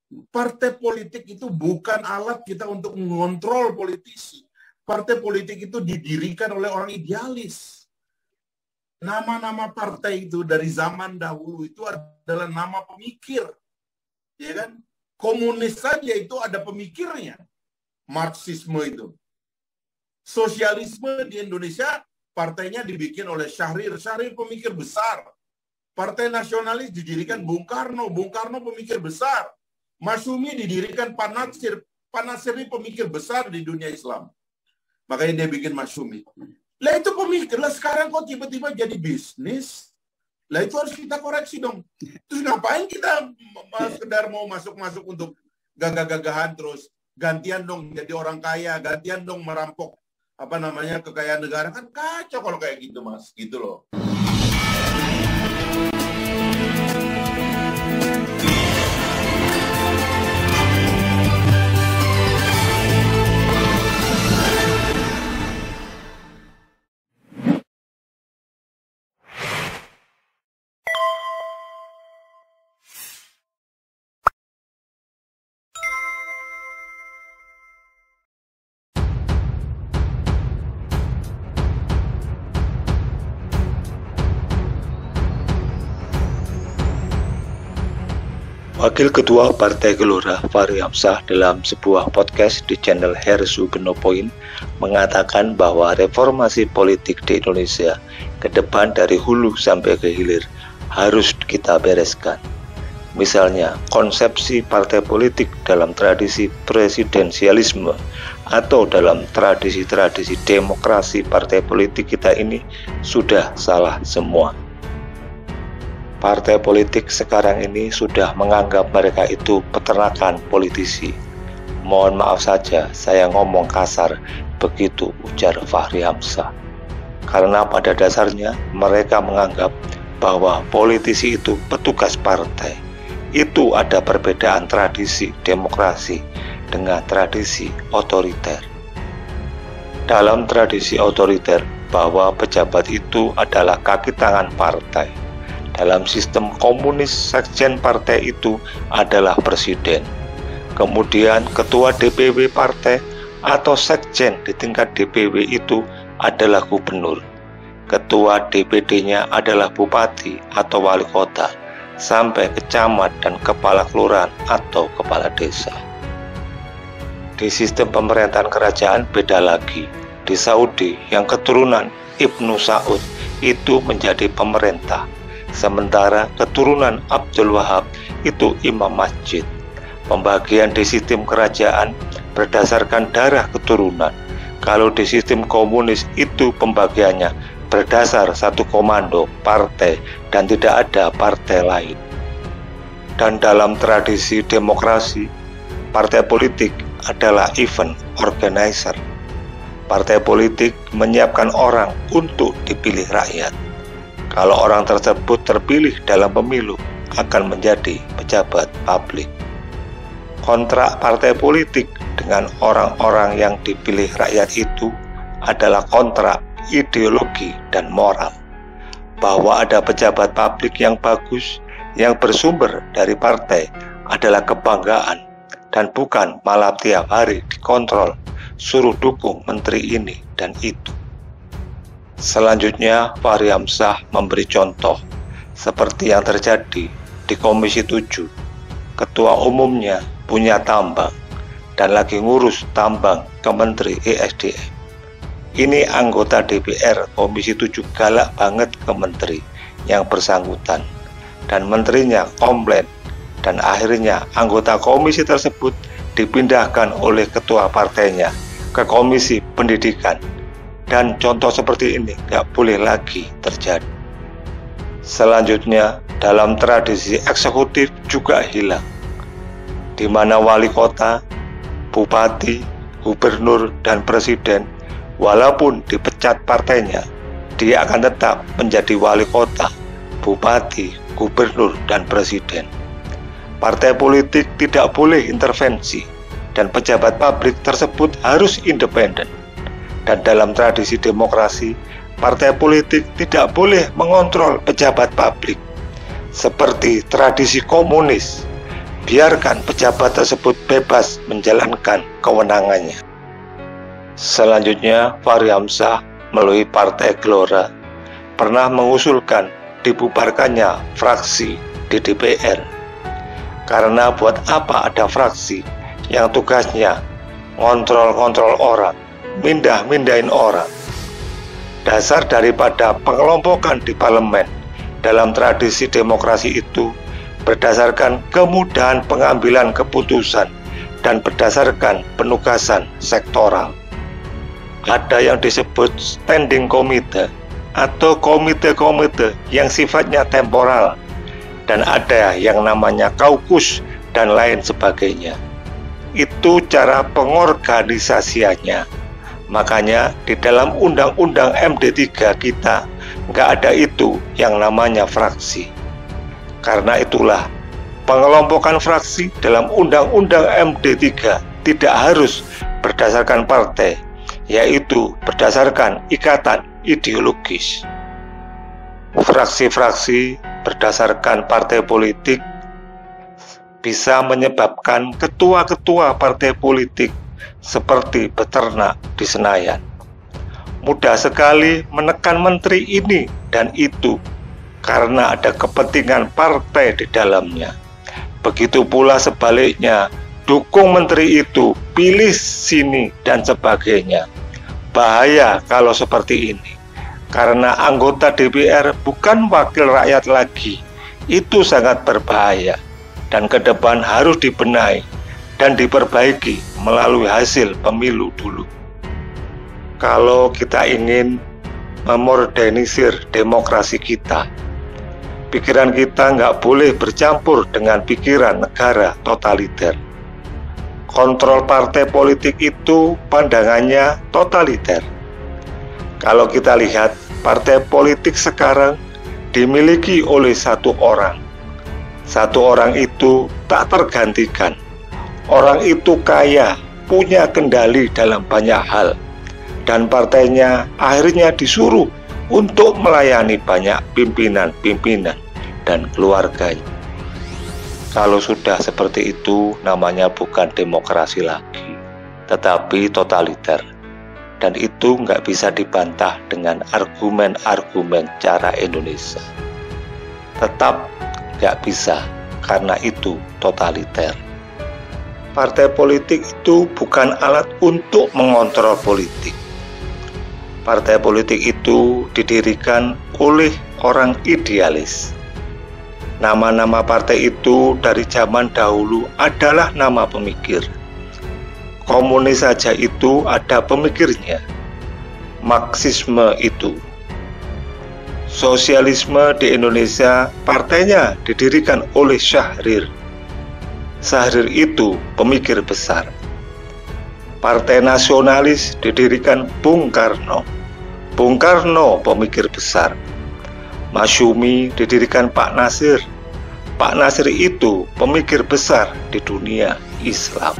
Partai politik itu bukan alat kita untuk mengontrol politisi. Partai politik itu didirikan oleh orang idealis. Nama-nama partai itu dari zaman dahulu itu adalah nama pemikir. Ya kan? Komunis saja itu ada pemikirnya. Marxisme itu. Sosialisme di Indonesia, partainya dibikin oleh Syahrir. Syahrir pemikir besar. Partai nasionalis didirikan Bung Karno. Bung Karno pemikir besar. Masyumi didirikan Pak Natsir. Pak Natsir ini pemikir besar di dunia Islam. Makanya dia bikin Masyumi. Lah itu pemikir. Lah sekarang kok tiba-tiba jadi bisnis? Lah itu harus kita koreksi dong. Terus ngapain kita sekedar mau masuk-masuk untuk gagah-gagahan terus? Gantian dong jadi orang kaya. Gantian dong merampok kekayaan negara. Kan kacau kalau kayak gitu, Mas. Gitu loh. Wakil Ketua Partai Gelora, Fahri Hamzah, dalam sebuah podcast di channel Hersu Benopoint mengatakan bahwa reformasi politik di Indonesia ke depan dari hulu sampai ke hilir harus kita bereskan. Misalnya, konsepsi partai politik dalam tradisi presidensialisme atau dalam tradisi-tradisi demokrasi partai politik kita ini sudah salah semua. Partai politik sekarang ini sudah menganggap mereka itu peternakan politisi. Mohon maaf saja saya ngomong kasar, begitu ujar Fahri Hamzah. Karena pada dasarnya mereka menganggap bahwa politisi itu petugas partai. Itu ada perbedaan tradisi demokrasi dengan tradisi otoriter. Dalam tradisi otoriter, bahwa pejabat itu adalah kaki tangan partai. Dalam sistem komunis, sekjen partai itu adalah presiden. Kemudian ketua DPW partai atau sekjen di tingkat DPW itu adalah gubernur. Ketua DPD-nya adalah bupati atau wali kota, sampai ke camat dan kepala kelurahan atau kepala desa. Di sistem pemerintahan kerajaan beda lagi. Di Saudi yang keturunan Ibnu Saud itu menjadi pemerintah. Sementara keturunan Abdul Wahab itu imam masjid. Pembagian di sistem kerajaan berdasarkan darah keturunan. Kalau di sistem komunis itu pembagiannya berdasar satu komando partai dan tidak ada partai lain. Dan dalam tradisi demokrasi, partai politik adalah event organizer. Partai politik menyiapkan orang untuk dipilih rakyat. Kalau orang tersebut terpilih dalam pemilu, akan menjadi pejabat publik. Kontrak partai politik dengan orang-orang yang dipilih rakyat itu adalah kontrak ideologi dan moral. Bahwa ada pejabat publik yang bagus, yang bersumber dari partai adalah kebanggaan, dan bukan malah tiap hari dikontrol, suruh dukung menteri ini dan itu. Selanjutnya, Fahri Hamzah memberi contoh seperti yang terjadi di Komisi 7. Ketua umumnya punya tambang dan lagi ngurus tambang ke Menteri ESDM. Ini anggota DPR Komisi 7 galak banget ke menteri yang bersangkutan dan menterinya komplain, dan akhirnya anggota komisi tersebut dipindahkan oleh ketua partainya ke Komisi Pendidikan. Dan contoh seperti ini nggak boleh lagi terjadi. Selanjutnya, dalam tradisi eksekutif juga hilang, di mana wali kota, bupati, gubernur, dan presiden, walaupun dipecat partainya, dia akan tetap menjadi wali kota, bupati, gubernur, dan presiden. Partai politik tidak boleh intervensi, dan pejabat publik tersebut harus independen. Dan dalam tradisi demokrasi, partai politik tidak boleh mengontrol pejabat publik. Seperti tradisi komunis, biarkan pejabat tersebut bebas menjalankan kewenangannya. Selanjutnya, Fachri Hamzah melalui Partai Gelora pernah mengusulkan dibubarkannya fraksi di DPR. Karena buat apa ada fraksi yang tugasnya ngontrol-ngontrol orang, mindah-mindahin orang. Dasar daripada pengelompokan di parlemen dalam tradisi demokrasi itu berdasarkan kemudahan pengambilan keputusan dan berdasarkan penugasan sektoral. Ada yang disebut standing committee atau komite-komite yang sifatnya temporal, dan ada yang namanya kaukus dan lain sebagainya. Itu cara pengorganisasiannya. Makanya di dalam undang-undang MD3 kita nggak ada itu yang namanya fraksi. Karena itulah pengelompokan fraksi dalam undang-undang MD3 tidak harus berdasarkan partai, yaitu berdasarkan ikatan ideologis. Fraksi-fraksi berdasarkan partai politik bisa menyebabkan ketua-ketua partai politik seperti beternak di Senayan. Mudah sekali menekan menteri ini dan itu karena ada kepentingan partai di dalamnya. Begitu pula sebaliknya, dukung menteri itu, pilih sini dan sebagainya. Bahaya kalau seperti ini, karena anggota DPR bukan wakil rakyat lagi. Itu sangat berbahaya dan ke depan harus dibenahi dan diperbaiki melalui hasil pemilu dulu. Kalau kita ingin memodernisir demokrasi kita, pikiran kita nggak boleh bercampur dengan pikiran negara totaliter. Kontrol partai politik itu pandangannya totaliter. Kalau kita lihat, partai politik sekarang dimiliki oleh satu orang. Satu orang itu tak tergantikan. Orang itu kaya, punya kendali dalam banyak hal. Dan partainya akhirnya disuruh untuk melayani banyak pimpinan-pimpinan dan keluarganya. Kalau sudah seperti itu, namanya bukan demokrasi lagi, tetapi totaliter. Dan itu nggak bisa dibantah dengan argumen-argumen cara Indonesia. Tetap nggak bisa, karena itu totaliter. Partai politik itu bukan alat untuk mengontrol politik. Partai politik itu didirikan oleh orang idealis. Nama-nama partai itu dari zaman dahulu adalah nama pemikir. Komunis saja itu ada pemikirnya. Marxisme itu. Sosialisme di Indonesia partainya didirikan oleh Syahrir. Syahrir itu pemikir besar. Partai nasionalis didirikan Bung Karno. Bung Karno pemikir besar. Masyumi didirikan Pak Nasir. Pak Nasir itu pemikir besar di dunia Islam.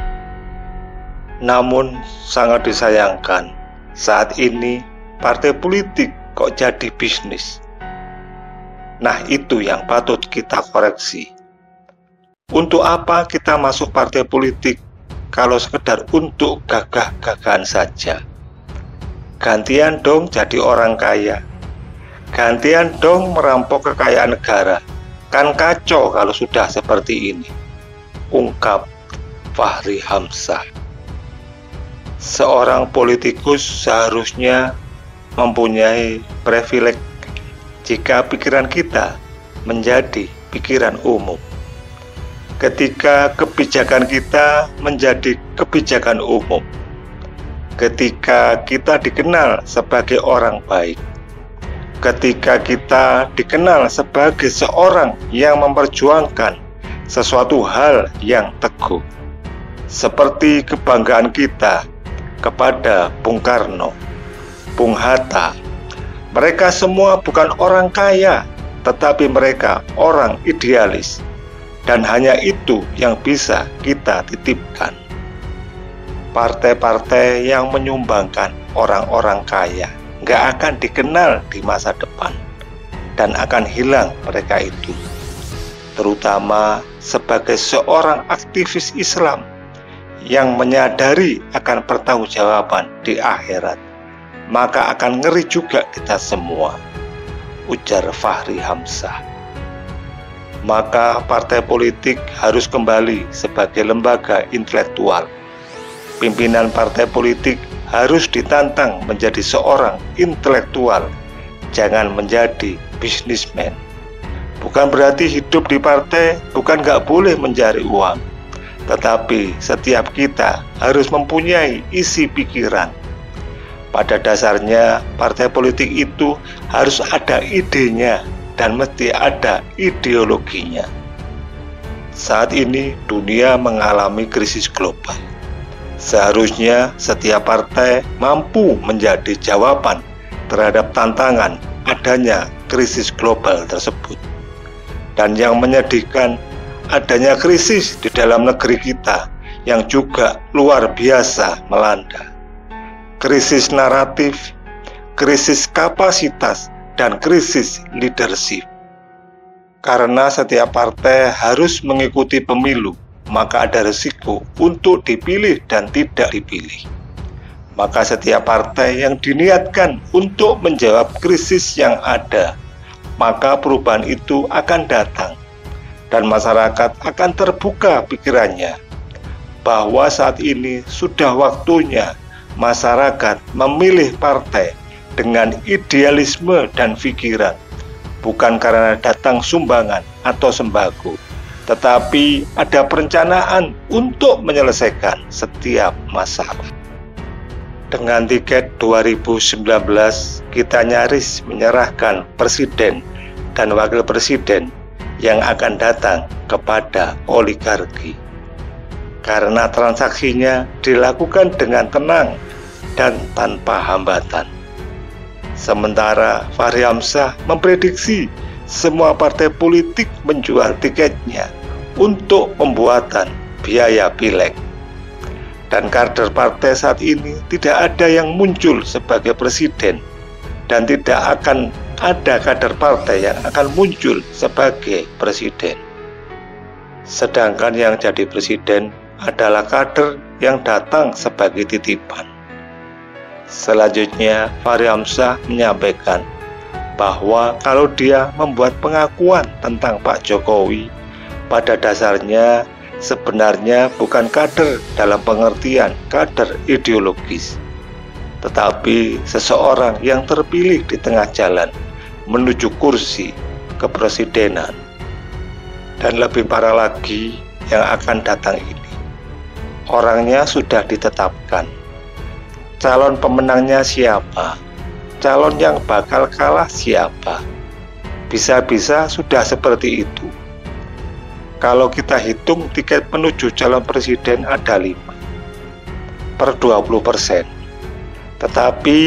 Namun sangat disayangkan, saat ini partai politik kok jadi bisnis. Nah, itu yang patut kita koreksi. Untuk apa kita masuk partai politik kalau sekedar untuk gagah-gagahan saja? Gantian dong jadi orang kaya. Gantian dong merampok kekayaan negara. Kan kacau kalau sudah seperti ini, ungkap Fachri Hamzah. Seorang politikus seharusnya mempunyai privilege jika pikiran kita menjadi pikiran umum. Ketika kebijakan kita menjadi kebijakan umum. Ketika kita dikenal sebagai orang baik. Ketika kita dikenal sebagai seorang yang memperjuangkan sesuatu hal yang teguh, seperti kebanggaan kita kepada Bung Karno, Bung Hatta. Mereka semua bukan orang kaya, tetapi mereka orang idealis, dan hanya itu yang bisa kita titipkan. Partai-partai yang menyumbangkan orang-orang kaya nggak akan dikenal di masa depan dan akan hilang mereka itu. terutama sebagai seorang aktivis Islam yang menyadari akan pertanggungjawaban di akhirat, maka akan ngeri juga kita semua, ujar Fachri Hamzah. Maka partai politik harus kembali sebagai lembaga intelektual. Pimpinan partai politik harus ditantang menjadi seorang intelektual, jangan menjadi bisnismen. Bukan berarti hidup di partai bukan gak boleh mencari uang, tetapi setiap kita harus mempunyai isi pikiran. Pada dasarnya, partai politik itu harus ada idenya dan mesti ada ideologinya. Saat ini dunia mengalami krisis global. Seharusnya setiap partai mampu menjadi jawaban terhadap tantangan adanya krisis global tersebut. Dan yang menyedihkan, adanya krisis di dalam negeri kita yang juga luar biasa melanda. Krisis naratif, krisis kapasitas, dan krisis leadership. Karena setiap partai harus mengikuti pemilu, maka ada risiko untuk dipilih dan tidak dipilih. Maka setiap partai yang diniatkan untuk menjawab krisis yang ada, maka perubahan itu akan datang dan masyarakat akan terbuka pikirannya bahwa saat ini sudah waktunya masyarakat memilih partai dengan idealisme dan pikiran, bukan karena datang sumbangan atau sembako, tetapi ada perencanaan untuk menyelesaikan setiap masalah. Dengan tiket 2019, kita nyaris menyerahkan presiden dan wakil presiden yang akan datang kepada oligarki. Karena transaksinya dilakukan dengan tenang dan tanpa hambatan. Sementara Fachri Hamzah memprediksi semua partai politik menjual tiketnya untuk pembuatan biaya pileg. Dan kader partai saat ini tidak ada yang muncul sebagai presiden, dan tidak akan ada kader partai yang akan muncul sebagai presiden. Sedangkan yang jadi presiden adalah kader yang datang sebagai titipan. Selanjutnya, Fachri Hamzah menyampaikan bahwa kalau dia membuat pengakuan tentang Pak Jokowi, pada dasarnya sebenarnya bukan kader dalam pengertian kader ideologis, tetapi seseorang yang terpilih di tengah jalan menuju kursi kepresidenan. Dan lebih parah lagi yang akan datang ini, orangnya sudah ditetapkan. Calon pemenangnya siapa? Calon yang bakal kalah siapa? Bisa-bisa sudah seperti itu. Kalau kita hitung tiket menuju calon presiden ada 5 per 20%. Tetapi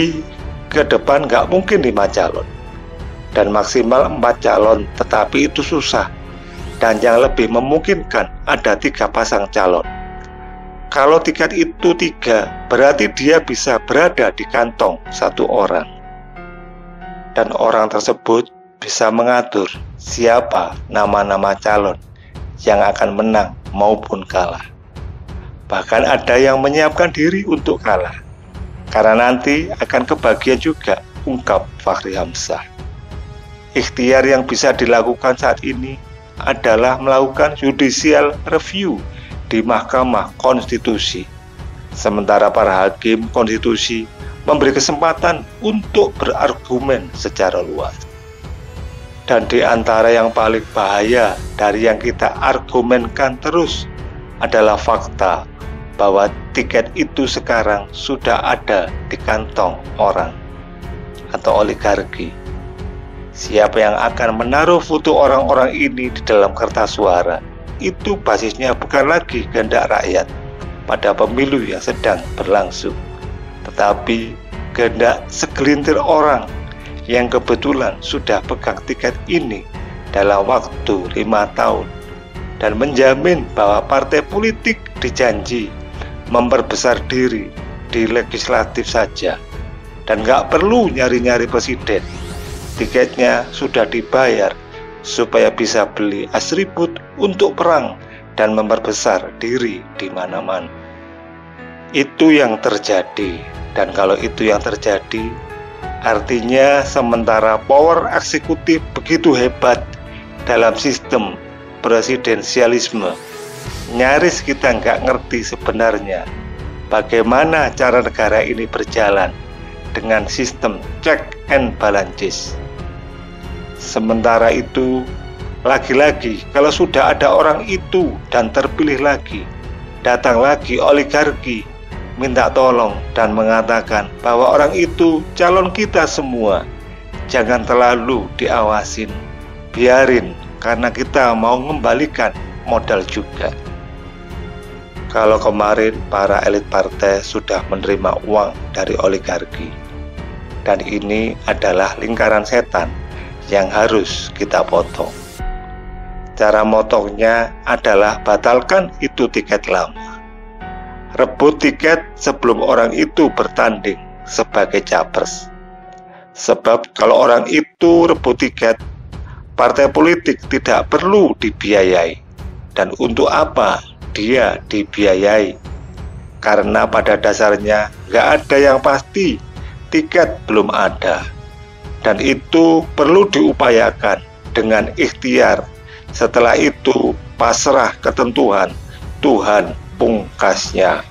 ke depan nggak mungkin 5 calon. Dan maksimal 4 calon, tetapi itu susah. Dan yang lebih memungkinkan ada 3 pasang calon. Kalau tiket itu 3, berarti dia bisa berada di kantong 1 orang. Dan orang tersebut bisa mengatur siapa nama-nama calon yang akan menang maupun kalah. Bahkan ada yang menyiapkan diri untuk kalah, karena nanti akan kebagian juga, ungkap Fachri Hamzah. Ikhtiar yang bisa dilakukan saat ini adalah melakukan judicial review di Mahkamah Konstitusi. Sementara para hakim konstitusi memberi kesempatan untuk berargumen secara luas. Dan di antara yang paling bahaya dari yang kita argumenkan terus adalah fakta bahwa tiket itu sekarang sudah ada di kantong orang atau oligarki. Siapa yang akan menaruh foto orang-orang ini di dalam kertas suara, itu basisnya bukan lagi kehendak rakyat pada pemilu yang sedang berlangsung, tetapi kehendak segelintir orang yang kebetulan sudah pegang tiket ini dalam waktu 5 tahun dan menjamin bahwa partai politik dijanji memperbesar diri di legislatif saja dan gak perlu nyari-nyari presiden. Tiketnya sudah dibayar supaya bisa beli atribut untuk perang dan memperbesar diri di mana-mana. Itu yang terjadi, dan kalau itu yang terjadi, artinya sementara power eksekutif begitu hebat dalam sistem presidensialisme, nyaris kita nggak ngerti sebenarnya bagaimana cara negara ini berjalan dengan sistem check and balances. Sementara itu, lagi-lagi kalau sudah ada orang itu dan terpilih lagi, datang lagi oligarki minta tolong dan mengatakan bahwa orang itu calon kita semua, jangan terlalu diawasin, biarin karena kita mau mengembalikan modal juga. Kalau kemarin para elit partai sudah menerima uang dari oligarki, dan ini adalah lingkaran setan yang harus kita potong. Cara motongnya adalah batalkan itu tiket lama. Rebut tiket sebelum orang itu bertanding sebagai capres. Sebab kalau orang itu rebut tiket, partai politik tidak perlu dibiayai. Dan untuk apa dia dibiayai? Karena pada dasarnya nggak ada yang pasti, tiket belum ada. Dan itu perlu diupayakan dengan ikhtiar. Setelah itu pasrah ketentuan Tuhan pungkasnya.